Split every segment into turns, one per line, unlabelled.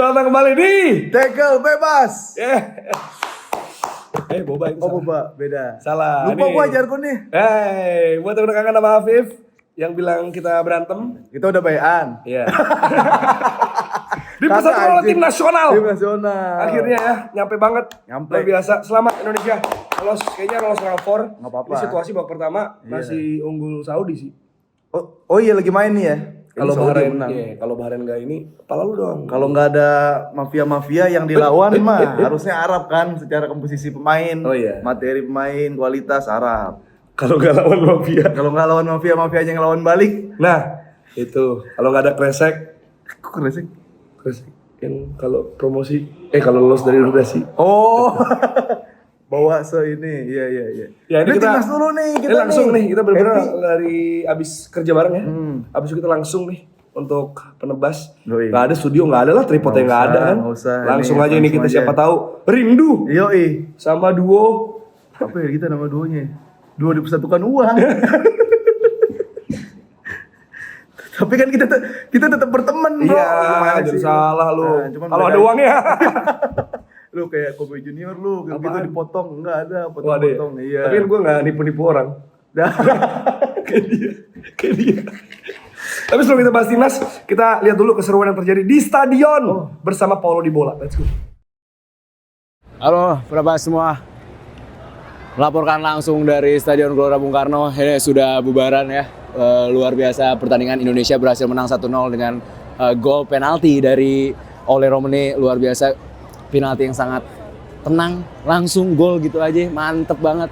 Selamat datang kembali di
Tackle bebas.
Boba itu
Oh,
salah.
boba, beda.
Salah.
Lupa
Nih.
gua jargonnya.
Buat temen kangen sama Afif yang bilang kita berantem.
Kita udah bayan.
Iya. Dipersatukan oleh tim nasional.
Tim nasional.
Akhirnya ya, nyampe banget.
Nyampe.
Luar biasa. Selamat Indonesia. Kayaknya lolos round 4.
Nggak apa-apa.
Ini situasi babak pertama masih unggul Saudi sih.
Oh iya lagi main nih ya.
Kalau
Ini Saudi
Bahrain,
menang.
kalau Bahrain enggak ini, kepala lu dong.
Kalau nggak ada mafia-mafia yang dilawan mah harusnya Arab kan secara komposisi pemain,
Oh iya.
materi pemain, kualitas Arab.
Kalau nggak lawan mafia.
Kalau nggak lawan mafia-mafia yang lawan balik,
Nah, itu. Kalau nggak ada kresek,
kok kresek?
yang kalau promosi, kalau lolos dari regulasi.
Oh, bawa ini, iya.
Ya, ini
Ini
kita
timnas dulu nih, kita
langsung nih, kita benar-benar
Happy.
dari abis kerja bareng ya. Abis itu kita langsung nih untuk penebas.
Yoi.
Nggak ada studio, nggak ada lah, tripodnya nggak ada kan.
nggak usah.
Langsung
Ini
aja ini
langsung
kita
aja.
siapa tahu rindu
Yoi.
sama duo.
Apa ya kita nama duonya? Duo dipersatukan uang. Tapi kan kita tetap berteman, bro.
Iya,
Gimana
jadi
sih?
salah lu.
Nah, cuman
Kalau ada
beda-
uangnya.
Lu kayak Kobe Junior lu, gitu
Apaan?
dipotong, enggak ada
Oh, ada ya?
potong-potong. Iya.
Tapi kan gue nggak nipu-nipu orang.
Dah.
Kayak dia. Tapi sebelum kita bahas timnas, kita lihat dulu keseruan yang terjadi di stadion bersama Paulo Dybala. Let's go.
Halo, berapa semua? Melaporkan langsung dari Stadion Gelora Bung Karno. Ini sudah bubaran ya. Luar biasa pertandingan, Indonesia berhasil menang 1-0 dengan gol penalti dari Ole Romani. Luar biasa, penalti yang sangat tenang, langsung gol gitu aja, mantep banget.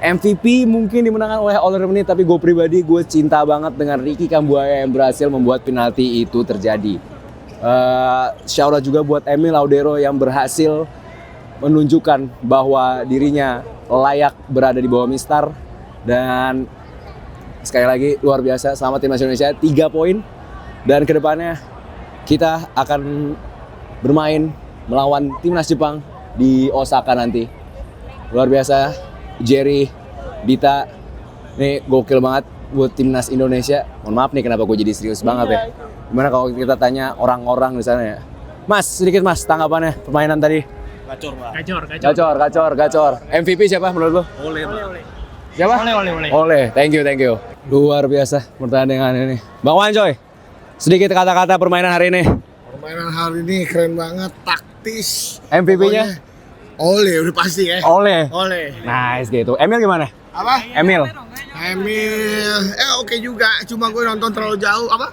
MVP mungkin dimenangkan oleh Ole Romani, tapi gue pribadi gue cinta banget dengan Ricky Kambuaya yang berhasil membuat penalti itu terjadi. Shout out juga buat Emil Laudero yang berhasil menunjukkan bahwa dirinya layak berada di bawah Mistar. Dan sekali lagi luar biasa, selamat timnas Indonesia, 3 poin. Dan kedepannya kita akan bermain melawan timnas Jepang di Osaka nanti. Luar biasa, Jerry, Dita, ini gokil banget buat timnas Indonesia. Mohon maaf nih kenapa gue jadi serius banget ya. Gimana kalau kita tanya orang-orang di sana ya? Mas, sedikit mas, tanggapannya permainan tadi? Gacor. MVP siapa menurut lo?
Oleh.
Siapa? Oleh. Thank you. Luar biasa pertandingan ini. Bang Wan Coy, sedikit kata-kata permainan hari ini.
Permainan hari ini keren banget, taktis.
MVP-nya?
Oleh, udah pasti ya.
Oleh.
Nice
gitu. Emil gimana?
Apa?
Emil.
Emil, oke juga. Cuma gue nonton terlalu jauh. Apa?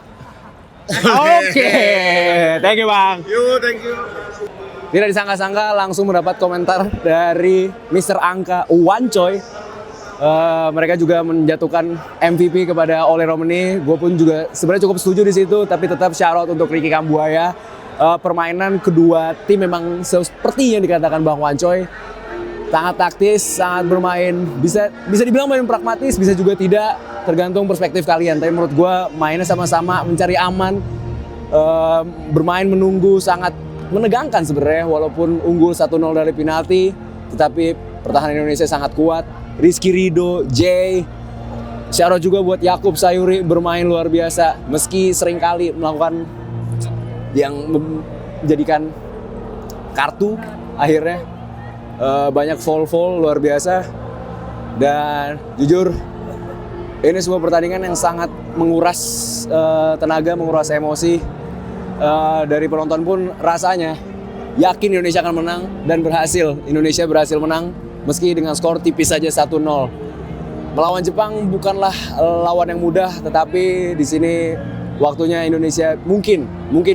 Oke. Thank you, Bang.
Thank you.
Tidak disangka-sangka langsung mendapat komentar dari Mr. Angka Wan Coy. Mereka juga menjatuhkan MVP kepada Ole Romani. Gue pun juga sebenarnya cukup setuju di situ, tapi tetap shout out untuk Ricky Kambuaya. Permainan kedua tim memang seperti yang dikatakan Bang Wan Coy, sangat taktis, sangat bermain. Bisa dibilang main pragmatis, bisa juga tidak, tergantung perspektif kalian. Tapi menurut gue mainnya sama-sama mencari aman, bermain menunggu, sangat menegangkan sebenarnya. Walaupun unggul 1-0 dari penalti, tetapi pertahanan Indonesia sangat kuat. Rizky Ridho, Jay, shout out juga buat Yakub Sayuri, bermain luar biasa. Meski seringkali melakukan yang menjadikan kartu, akhirnya banyak foul luar biasa. Dan jujur ini sebuah pertandingan yang sangat menguras tenaga, menguras emosi. Dari penonton pun rasanya yakin Indonesia akan menang dan Indonesia berhasil menang meski dengan skor tipis saja 1-0. Melawan Jepang bukanlah lawan yang mudah, tetapi di sini waktunya Indonesia mungkin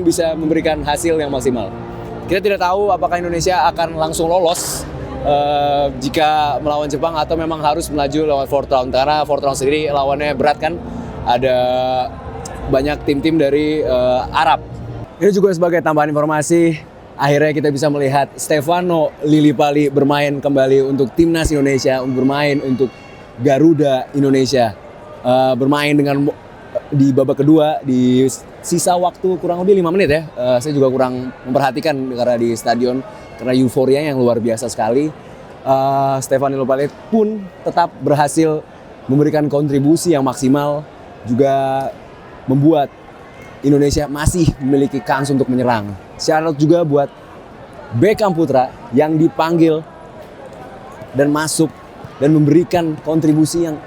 bisa memberikan hasil yang maksimal. Kita tidak tahu apakah Indonesia akan langsung lolos jika melawan Jepang atau memang harus melaju lewat fourth round, karena fourth round sendiri lawannya berat kan. Ada banyak tim-tim dari Arab. Ini juga sebagai tambahan informasi, akhirnya kita bisa melihat Stefano Lillipali bermain kembali untuk timnas Indonesia, bermain untuk Garuda Indonesia, bermain di babak kedua di sisa waktu kurang lebih 5 menit ya. Saya juga kurang memperhatikan karena di stadion, karena euforia yang luar biasa sekali. Stefano Lillipali pun tetap berhasil memberikan kontribusi yang maksimal, juga membuat Indonesia masih memiliki kans untuk menyerang. shout out juga buat Beckham Putra yang dipanggil dan masuk dan memberikan kontribusi yang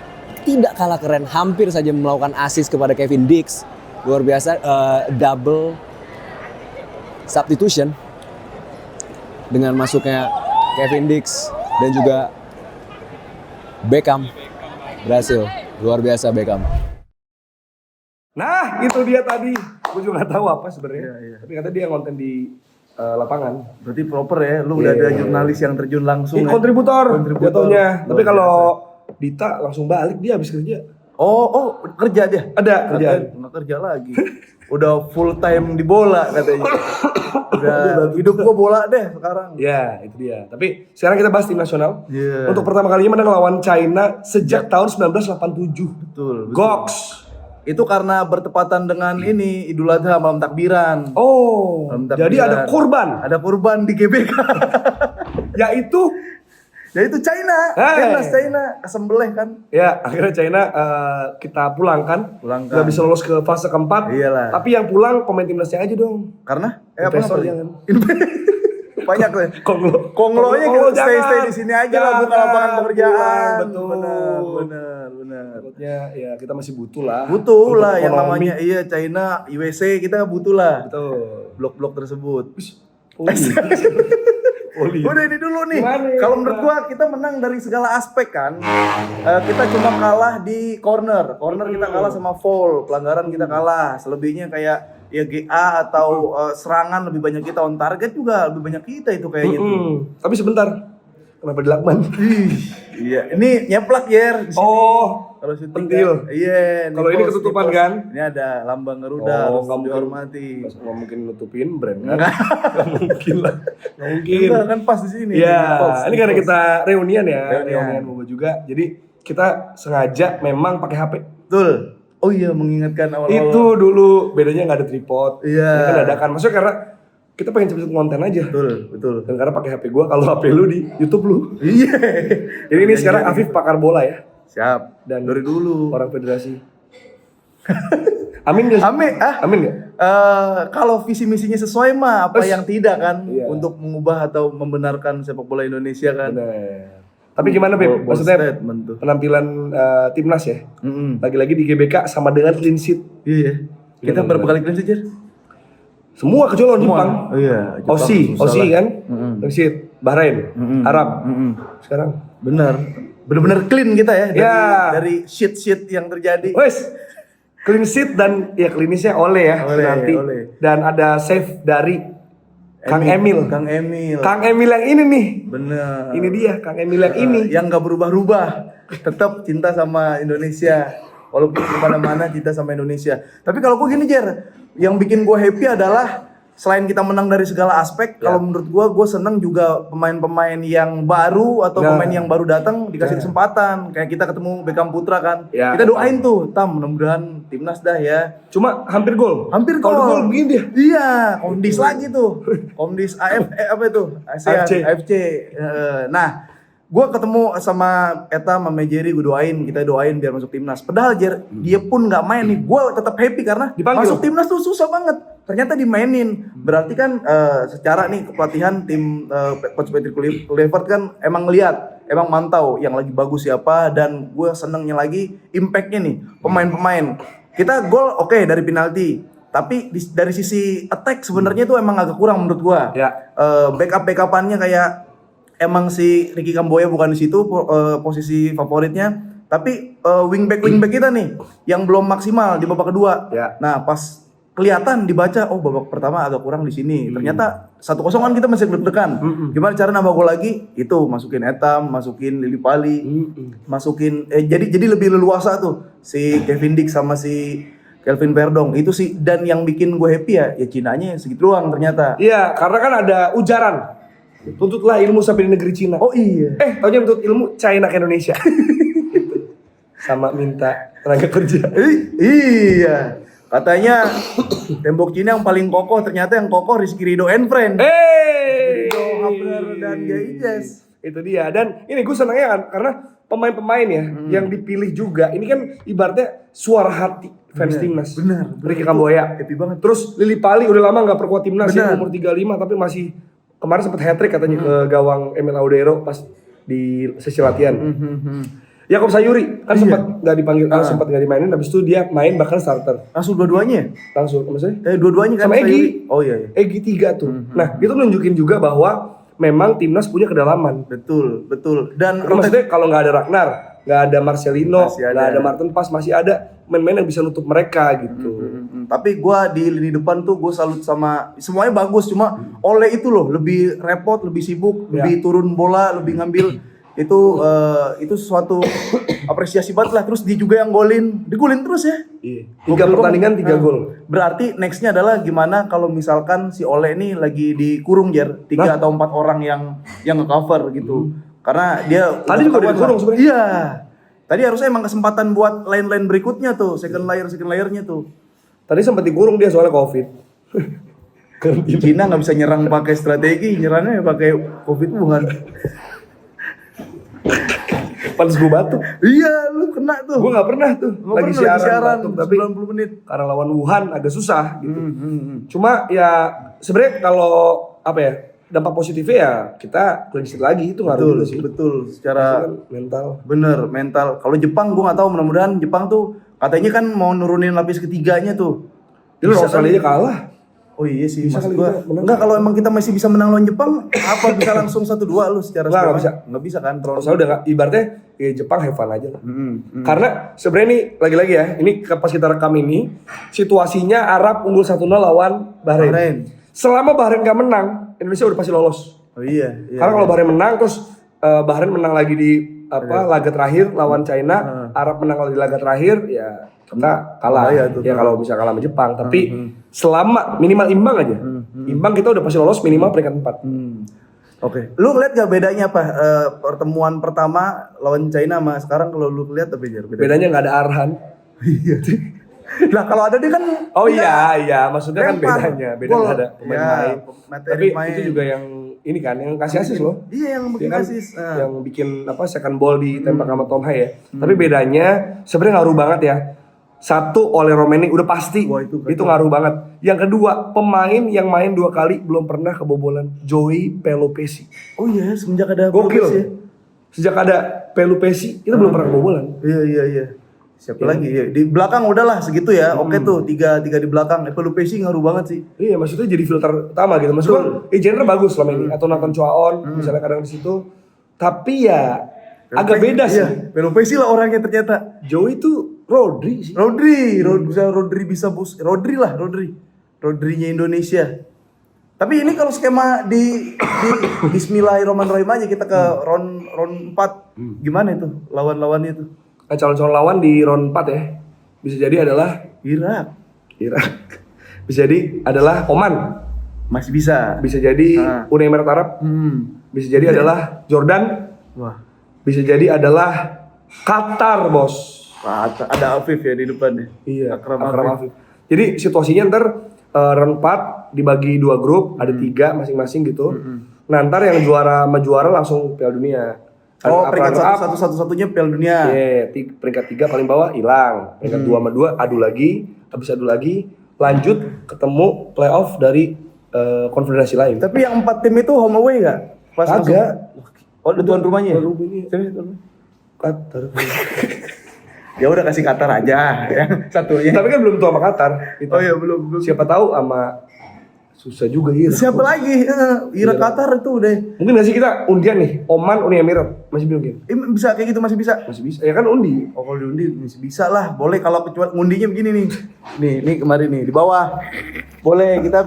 tidak kalah keren, hampir saja melakukan assist kepada Kevin Dix. Luar biasa, double substitution dengan masuknya Kevin Dix dan juga Beckham berhasil. Luar biasa Beckham.
Nah, itu dia tadi. Gue juga nggak tahu apa sebenarnya.
Iya.
Tapi kata dia konten di lapangan.
Berarti proper ya, lu udah ada jurnalis yang terjun langsung ya?
Kontributor jatuhnya. Tapi
Luar
kalau Dita langsung balik, dia habis kerja.
Oh, kerja dia?
Ada kerjaan.
Nggak kerja lagi. Udah full time di bola katanya. Udah hidup gua bola deh sekarang.
Ya, itu dia. Tapi sekarang kita bahas tim nasional.
Iya.
Untuk pertama kalinya menang lawan China sejak tahun 1987.
Betul.
Goks.
Itu karena bertepatan dengan ini Idul Adha malam takbiran.
Oh,
Malam
jadi
takbiran.
ada kurban.
Ada kurban di GBK.
Yaitu
Yaitu China. Timnas China kesembelih kan.
ya akhirnya China kita pulangkan.
Pulangkan.
Nggak bisa lolos ke fase keempat.
Iyalah.
Tapi yang pulang pemain timnasnya aja dong.
Karena
Investor jangan.
Banyak deh.
Konglonya
Konglonya kita stay
jangan.
di sini aja lah, buka lapangan pekerjaan.
Betul.
Benar.
Takutnya ya kita masih butuh lah.
Butuh
Untuk
lah yang
ekonomi.
namanya China, USA kita butuh lah.
Betul.
Blok-blok tersebut.
Poli.
Udah ini dulu nih.
Gimana ya,
Kalau menurut gua kita menang dari segala aspek kan. Kita cuma kalah di corner. Corner kita kalah sama foul, pelanggaran kita kalah. Selebihnya kayak ya GA atau serangan lebih banyak kita, on target juga lebih banyak kita itu kayaknya tuh.
Tapi sebentar. Kenapa di Lakman?
Iya, ini nyeplak Yer. Di sini.
Oh,
Kalau syuting
pentil.
kan. Iya.
Kalau ini ketutupan kan?
Ini ada lambang Garuda, harus
nggak mungkin.
dihormati.
Nggak mungkin nutupin brand kan? Nggak mungkin lah. Nggak mungkin.
Kita kan pas di sini.
Ya,
Post,
ini karena
post.
kita reunian ya,
Reunian.
reunian Boba juga. Jadi kita sengaja memang pakai HP.
Betul. Oh iya, mengingatkan awal-awal.
Itu dulu bedanya nggak ada tripod.
Iya.
Ini kan dadakan. Maksudnya karena kita pengen cepet konten aja.
Betul.
Dan karena pakai HP gua, kalau HP lu di YouTube lu.
Iya.
Jadi ini sekarang Afif pakar bola ya.
Siap.
Dan
Dari dulu.
orang federasi. Amin gak? Amin gak?
Kalau visi misinya sesuai mah apa yang tidak kan,
Iya.
untuk mengubah atau membenarkan sepak bola Indonesia kan.
Bener. Tapi gimana Beb?
Bold
Maksudnya
statement tuh.
penampilan timnas ya?
Mm-mm.
Lagi-lagi di GBK sama dengan clean sheet.
Iya. Kita
Bener.
berapa kali clean sheet, Jer?
Semua kecuali lawan Jepang.
Oh iya. Jepang
Aussie
susah lah.
kan?
Mm-mm.
Clean sheet. Bahrain,
Mm-mm.
Arab.
Mm-mm.
Sekarang.
Bener-bener clean kita ya dari
Ya.
shit yang terjadi.
Wes, clean sheet dan ya klinisnya Ole ya nanti.
Ole.
Dan ada save dari Kang Emil.
Kang Emil.
Kang Emil yang ini nih.
Bener.
Ini dia Kang Emil yang ini.
Yang gak berubah-ubah, tetap cinta sama Indonesia, walaupun kemana-mana cinta sama Indonesia. Tapi kalau gue gini Jer, yang bikin gue happy adalah selain kita menang dari segala aspek, kalau menurut gue seneng juga pemain-pemain yang baru atau pemain yang baru datang dikasih kesempatan. Kayak kita ketemu Beckham Putra kan,
Ya.
kita doain tuh, mudah-mudahan timnas dah ya.
Cuma hampir gol.
Hampir
Kalau
gol.
gol begini dia.
Iya, Komdis lagi tuh. Komdis apa itu? ASEAN, AFC. Nah, gue ketemu sama Eta, sama Jerry, gue doain, kita doain biar masuk timnas. Padahal dia pun nggak main nih, gue tetap happy karena
Dipanggil.
masuk timnas tuh susah banget. Ternyata dimainin. Berarti kan secara nih kepelatihan tim Coach Patrick Kluivert kan emang lihat, emang mantau yang lagi bagus siapa, dan gue senengnya lagi impactnya nih pemain-pemain. Kita gol oke dari penalti, tapi dari sisi attack sebenarnya itu emang agak kurang menurut gua.
Ya.
Backup-backupannya kayak emang si Ricky Kamboya bukan di situ posisi favoritnya, tapi wingback kita nih yang belum maksimal di babak kedua.
Ya.
Nah, pas kelihatan dibaca, oh babak pertama agak kurang di sini. Ternyata 1-0 kan kita masih deg-degan. Gimana cara nambah gol lagi? Itu masukin Etam, masukin Lili Pali, masukin jadi lebih leluasa tuh si Kevin Dix sama si Kelvin Verdong. Itu sih, dan yang bikin gue happy ya Cinanya segitu doang ternyata.
Iya, karena kan ada ujaran. Tuntutlah ilmu sampai di negeri Cina.
Oh iya.
Taunya tuntut ilmu China ke Indonesia. Sama minta tenaga kerja.
Iya. Katanya tembok Cina yang paling kokoh, ternyata yang kokoh Rizky Ridho and Friend. Ridho Hapner dan Gaijas.
Itu dia. Dan ini gue senangnya kan karena pemain-pemain ya yang dipilih juga. Ini kan ibaratnya suara hati fans timnas.
Benar.
Ricky Kamboya.
Happy banget.
Terus Lili Pali udah lama nggak perkuat timnas ya,
Benar.
umur 35 tapi masih kemarin sempat hat-trick katanya ke gawang Emil Audero pas di sesi latihan. Yakob Sayuri kan sempat nggak dipanggil, sempat nggak dimainin, habis itu dia main bahkan starter
Langsung dua-duanya?
langsung, maksudnya
Dua-duanya kan
sama
Sayuri?
Egy.
Oh iya.
Egy 3 tuh. Nah itu nunjukin juga bahwa memang timnas punya kedalaman.
Betul. Dan
Karena maksudnya kalau nggak ada Ragnar, nggak ada Marcelino,
Masih ada.
nggak ada Martin Pas, masih ada main-main yang bisa nutup mereka gitu.
Tapi gua di lini depan tuh gue salut sama semuanya bagus, cuma Ole itu loh lebih repot, lebih sibuk, lebih turun bola, lebih ngambil itu suatu apresiasi banget lah. Terus dia juga yang digolin terus ya.
Iya. 3 pertandingan 3 gol.
Berarti nextnya adalah gimana kalau misalkan si Ole ini lagi dikurung Jer, 3 atau 4 orang yang nge-cover gitu. Karena dia
Tadi juga udah dikurung sebenarnya.
Iya. Tadi harusnya emang kesempatan buat line-line berikutnya tuh, second layer-nya tuh.
Tadi sempat dikurung dia soalnya COVID.
Cina nggak bisa nyerang pakai strategi, nyerangnya pakai COVID Wuhan.
Pantes gue batuk.
Iya, lu kena tuh.
Gue nggak pernah tuh.
Nggak
Lagi
pernah
siaran batuk, tapi
90 menit.
karena lawan Wuhan agak susah gitu. Cuma ya sebenarnya kalau apa ya, dampak positifnya ya kita clean sheet lagi, itu ngaruh juga sih.
Betul.
Itu
Secara
kan mental.
bener mental. Kalau Jepang gua nggak tahu, mudah-mudahan Jepang tuh katanya kan mau nurunin lapis ketiganya tuh.
Dia lawan
Bisa
Australia
kali.
kalah.
Oh iya sih,
Bisa
maksud
kali
gua.
kita menang.
Enggak, kalau emang kita masih bisa menang lawan Jepang, apa bisa langsung 1-2 lu secara
Nggak
skema?
bisa.
Nggak bisa kan? Terlalu.
Soalnya udah nggak, ibaratnya ya Jepang have fun aja lah. Karena sebenarnya ini lagi-lagi ya, ini pas kita rekam ini situasinya Arab unggul 1-0 lawan Bahrain.
Bahrain.
Selama Bahrain nggak menang, Indonesia udah pasti lolos.
Oh iya.
Karena kalau Bahrain menang terus Bahrain menang lagi di laga terakhir lawan China, Arab menang lagi di laga terakhir, ya kita kalah.
Bahaya tuh.
Ya kalau bisa kalah sama Jepang, tapi selama minimal imbang aja. Imbang kita udah pasti lolos minimal peringkat 4.
Oke. Lu ngeliat gak bedanya apa pertemuan pertama lawan China sama sekarang, kalau lu lihat apa Jar?
Bedanya nggak ada Arhan.
Nah, kalau ada dia kan
Oh iya, maksudnya kan
lempar.
bedanya
Gol.
ada pemain
Ya,
lain.
materi
Tapi
main.
itu juga yang ini kan yang kasih asis loh.
Iya, yang
Dia
bikin
kan
asis.
yang bikin second ball ditembak sama Tom Hai ya. Tapi bedanya sebenarnya ngaruh banget ya. Satu, oleh Romeni udah pasti.
Wah, itu
ngaruh banget. Yang kedua, pemain yang main 2 kali belum pernah kebobolan, Joey Pelupesi.
Oh iya, semenjak ada
Gokil.
Pelupesi ya.
Sejak ada Pelupesi, kita belum pernah kebobolan.
Iya. Siapa lagi? Ya, di belakang udahlah segitu ya. Oke tuh, tiga di belakang. Pelupesi ngaruh banget sih.
Iya, maksudnya jadi filter utama gitu. Maksudnya, genre bagus selama ini. Atau Nathan Choaon, misalnya kadang di situ. Tapi ya agak beda sih.
Iya, Pelupesi lah orangnya ternyata.
Joey itu Rodri sih.
Rodri bisa Rodrinya Indonesia. Tapi ini kalau skema di Bismillahirrahmanirrahim aja kita ke round 4. Gimana itu lawan-lawannya itu?
Nah, calon-calon lawan di round 4 ya. Bisa jadi adalah
Irak.
Bisa jadi adalah Oman.
Masih bisa.
Bisa jadi Uni Emirat Arab. Bisa jadi adalah Jordan.
Wah.
Bisa jadi adalah Qatar, bos.
Ada Afif ya di depannya.
Iya,
Akram
Afif. Jadi situasinya ntar round 4 dibagi 2 grup, ada 3 masing-masing gitu. Nah, ntar yang juara sama juara langsung Piala Dunia.
Oh, peringkat satu-satunya Piala Dunia.
Iya, peringkat 3 paling bawah hilang. Peringkat 2 sama 2 adu lagi, habis adu lagi, lanjut ketemu playoff dari konfederasi lain.
Tapi yang 4 tim itu home away nggak? Pas
Agak.
Oh, tuan rumahnya.
Tuan rumahnya. Qatar.
Ya udah kasih Qatar aja ya satunya.
Tapi kan belum tahu sama Qatar.
Oh iya, belum.
Siapa tahu sama susah juga Irak.
Siapa lagi? Irak Qatar itu udah.
Mungkin nggak sih kita undian nih, Oman, Uni Emirat masih mungkin.
Bisa kayak gitu, masih bisa.
Masih bisa. Ya kan undi.
Oh, kalau diundi masih bisa lah. Boleh kalau kecuali ngundinya begini nih. Nih kemarin nih di bawah. Boleh kita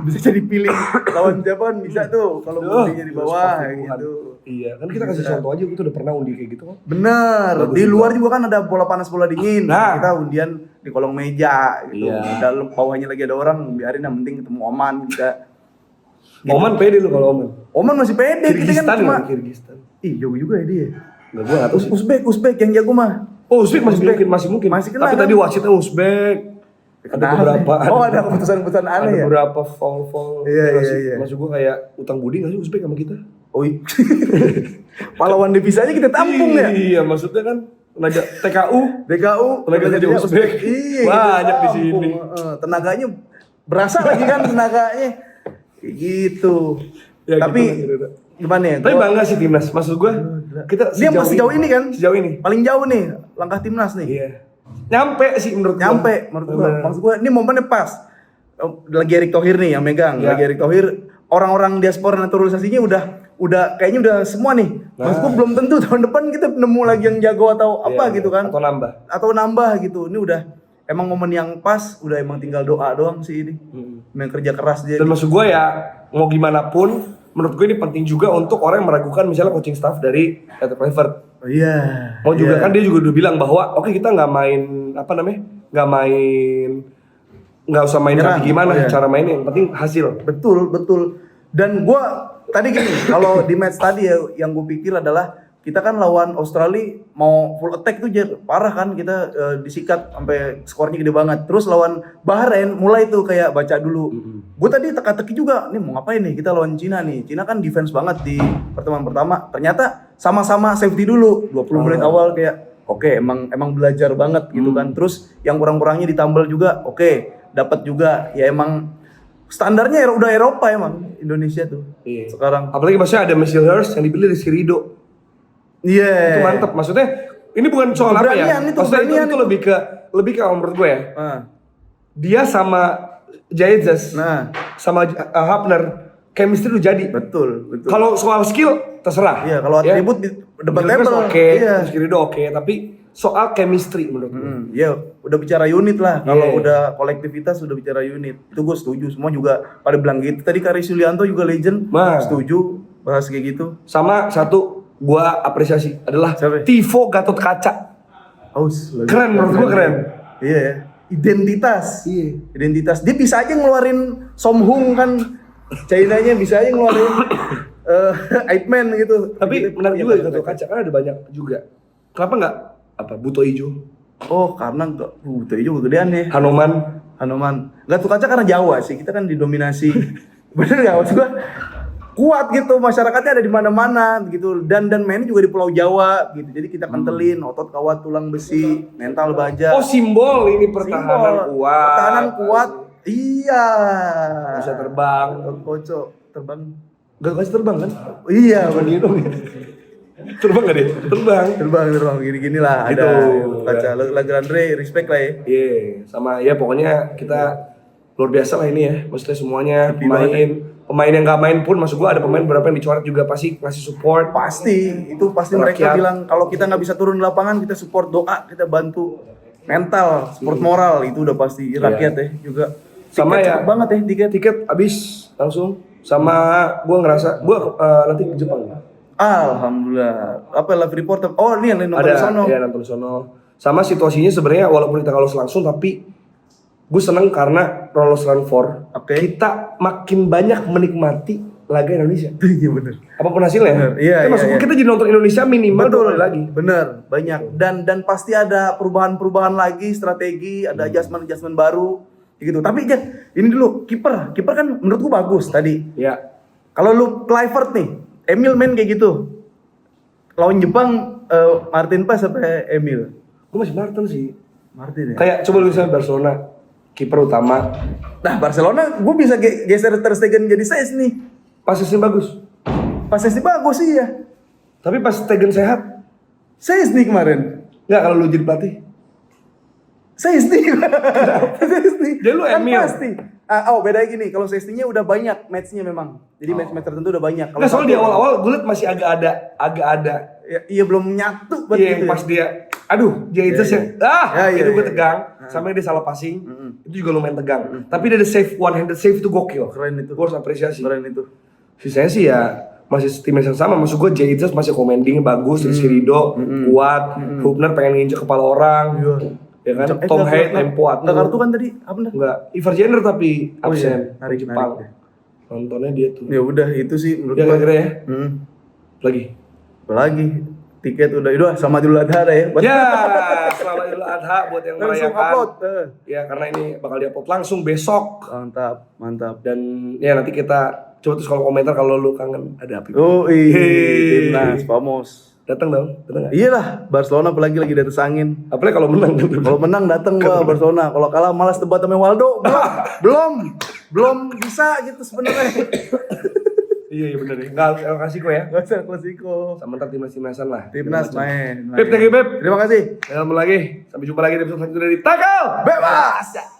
bisa jadi pilih lawan siapa bisa tuh kalau ngundinya di bawah gitu.
Iya, kan kita kasih contoh aja, kita udah pernah undi kayak gitu kan.
Bener. Di luar juga kan ada bola panas bola dingin.
Nah.
Kita undian di kolong meja gitu.
Iya.
Dalam bawahnya lagi ada orang, biarin yang penting ketemu Oman kita.
Oman pede lu kalau Oman.
Oman masih pede, kita kan
Kirgistan
cuma
Kirgistan.
ih jauh juga ya dia.
Enggak, gua enggak tahu sih.
Uzbek yang jago mah.
Oh, Uzbek masih mungkin.
Masih kena,
Tapi
kan?
tadi wasitnya Uzbek. Ada beberapa.
Oh, ada keputusan-keputusan
Ada
aneh ya.
beberapa foul.
Iya.
Maksud gua kayak utang budi enggak sih Uzbek sama kita?
Oi. Pahlawan devisa aja kita tampung ya.
Iya, maksudnya kan tenaga TKU,
DKU,
tenaga kerja Uzbek.
Iya,
Banyak
kita
di sini.
tampung. Tenaganya berasa lagi kan tenaganya. Gitu.
Ya,
Tapi
gitu.
gimana ya?
Tapi bangga sih timnas. Maksud gua kita
Dia masih jauh ini kan?
Sejauh ini.
Paling jauh nih langkah timnas nih.
Iya. Nyampe sih menurut gua.
Nyampe menurut gua.
Bener.
Maksud gua ini momennya pas. Lagi Erick Thohir nih yang megang.
Ya.
Lagi Erick Thohir, orang-orang diaspora naturalisasinya udah kayaknya udah semua nih. Maksud gua belum tentu tahun depan kita nemu lagi yang jago atau apa
Iya,
gitu kan.
Atau nambah.
Gitu. Ini udah emang momen yang pas, udah emang tinggal doa doang sih ini. Main kerja keras dia.
Dan maksud gue ya, mau gimana pun, menurut gue ini penting juga untuk orang yang meragukan misalnya coaching staff dari Clifford.
Oh, iya.
Mau juga
Iya.
kan dia juga udah bilang bahwa oke kita nggak main nggak usah main
Nyerang.
cantik gimana
Oh, iya.
cara mainnya, yang penting hasil.
Betul. Dan gua tadi gini, kalau di match tadi ya yang gue pikir adalah kita kan lawan Australia mau full attack tuh parah kan kita disikat sampai skornya gede banget. Terus lawan Bahrain mulai tuh kayak baca dulu. Gue tadi teka-teki juga nih mau ngapain nih kita lawan Cina nih. Cina kan defense banget di pertemuan pertama. Ternyata sama-sama safety dulu 20 menit awal kayak oke, emang belajar banget gitu kan. Terus yang kurang-kurangnya ditambal juga oke, dapat juga ya emang standarnya udah Eropa emang Indonesia tuh.
Iya.
Sekarang.
Apalagi maksudnya ada Michelle Hurst yang dipilih Rizky Ridho.
Iya.
Itu mantep. Maksudnya ini bukan soal apa ya?
Keberanian itu,
Maksudnya
keberanian
itu lebih ke menurut gue ya.
Nah,
Dia sama Jaizes
nah,
sama Hapner chemistry udah jadi.
betul.
Kalau soal skill terserah.
Iya, kalau
Ya.
atribut
Oke,
debatable. Iya.
Rizky Ridho oke, tapi soal chemistry menurut gue.
Ya, udah bicara unit lah.
Iya.
Kalau udah kolektivitas udah bicara unit. Itu gue setuju. Semua juga pada bilang gitu. Tadi Karis Yulianto juga legend.
Nah.
Setuju bahas kayak gitu.
Sama satu gua apresiasi adalah
Siapa?
Tivo Gatot Kaca. Keren, menurut gua keren.
Iya ya. Identitas.
Iya.
Identitas. Dia bisa aja ngeluarin Somhung kan. China-nya bisa aja ngeluarin Ip Man gitu.
Tapi
Gitu.
menarik
Iya,
juga
Gatot
Gatot Kaca karena ada banyak juga. Kenapa nggak Buto Ijo,
Oh, karena itu juga gedean ya.
Hanoman?
Gatot Kaca karena Jawa sih. Kita kan didominasi. Bener nggak maksud gua? Kuat gitu, masyarakatnya ada di mana-mana gitu. Dan mainnya juga di Pulau Jawa gitu. Jadi kita kentelin otot kawat tulang besi, mental baja.
Oh, simbol ini pertahanan
Simbol.
kuat.
Pertahanan kuat. Iya.
Bisa terbang.
Gatot Kaca terbang.
Gatot Kaca terbang kan?
Iya,
Bukan dong. Terbang nggak dia? Terbang.
terbang gini-gini lah
Gitu.
ada Gatot Kaca. Lagrandre respect lah ya.
Iya, sama ya pokoknya kita luar biasa lah ini ya. Maksudnya semuanya pemain yang nggak main pun, maksud gua ada pemain beberapa yang dicoret juga pasti ngasih support.
Pasti mereka
Rakyat.
bilang kalau kita nggak bisa turun di lapangan kita support doa, kita bantu mental, support moral itu udah pasti rakyat ya juga.
Sama
Tiket
ya
cepet banget ya
tiket habis langsung. Sama gua ngerasa gua nanti ke Jepang.
Alhamdulillah. Apa live report? Oh ini yang nonton di sono.
Ada ya nonton sono. Sama situasinya sebenarnya walaupun kita lolos langsung tapi gue seneng karena lolos run 4.
Oke.
Kita makin banyak menikmati laga Indonesia.
Iya bener.
Apapun hasilnya.
Bener, iya,
Kan maksud
iya,
gue
iya.
kita jadi nonton Indonesia minimal
Betul
2 kali lagi.
Bener, banyak. Dan pasti ada perubahan lagi, strategi, ada adjustment baru gitu. Tapi Jack, ini dulu kiper kan menurut gua bagus tadi.
Ya.
Kalau lu Clifford nih, Emil main kayak gitu. Lawan Jepang Martin Paes apa Emil?
Gue masih Martin sih.
Martin ya.
Kayak coba lu misalnya Barcelona kiper utama
Nah, Barcelona gue bisa geser Ter Stegen jadi Sainz nih.
pasisnya bagus.
Pasnya bagus sih ya.
Tapi pas Stegen sehat,
Sainz nih kemarin.
nggak kalau lu jadi pelatih.
Sainz nih. Sainz nih.
Jadi lu
Kan
Emil.
pasti. Bedanya gini, kalau Sainz-nya udah banyak match-nya memang. Jadi match-match tertentu udah banyak. Kalau
Nggak, soalnya di
satu-
awal-awal gue liat masih agak ada.
Ya, iya belum nyatu buat
Iya,
gitu ya.
pas dia, aduh, dia itu
Iya,
yang,
iya,
itu gue
iya.
tegang, sampai dia salah passing, itu juga lumayan tegang. Tapi dia ada save, one-handed save itu gokil.
Keren itu.
Gue harus apresiasi.
Keren itu.
Sisanya sih ya, masih tim yang sama, maksud gue Jesus masih commanding bagus, Rizky Ridho, kuat, Hubner pengen nginjek kepala orang, ya kan, Tom Haid, tempo
Enggak kartu kan tadi? Apa benar?
Enggak, Ivar Jenner tapi
Oh
absen,
iya, narik,
Jepang.
narik.
Nontonnya dia tuh.
Ya udah itu sih menurut
Ya
gua.
kira-kira ya,
Hmm.
lagi.
Apalagi tiket udah sama Idul Adha dah ya.
Ya, selamat Idul Adha buat yang
Langsung
merayakan.
upload.
Ya, karena ini bakal diupload langsung besok.
Mantap.
Dan ya nanti kita Coba terus kalau komentar kalau lu kangen ada apa?
Oh iya, timnas, vamos.
Datang dong, datang nggak?
Iyalah, Barcelona apalagi lagi di atas angin.
Apalagi kalau menang.
Kalau menang datang gua Barcelona. Kalau kalah malas debat sama Waldo. Belum bisa gitu sebenarnya.
Iya benar ya. Enggak El Clasico ya.
Gak usah klasiko.
Sama ntar timnasan lah.
Timnas main.
Beb, thank you Beb.
Terima kasih.
Ketemu lagi. Sampai jumpa lagi di episode selanjutnya dari Takal
Bebas.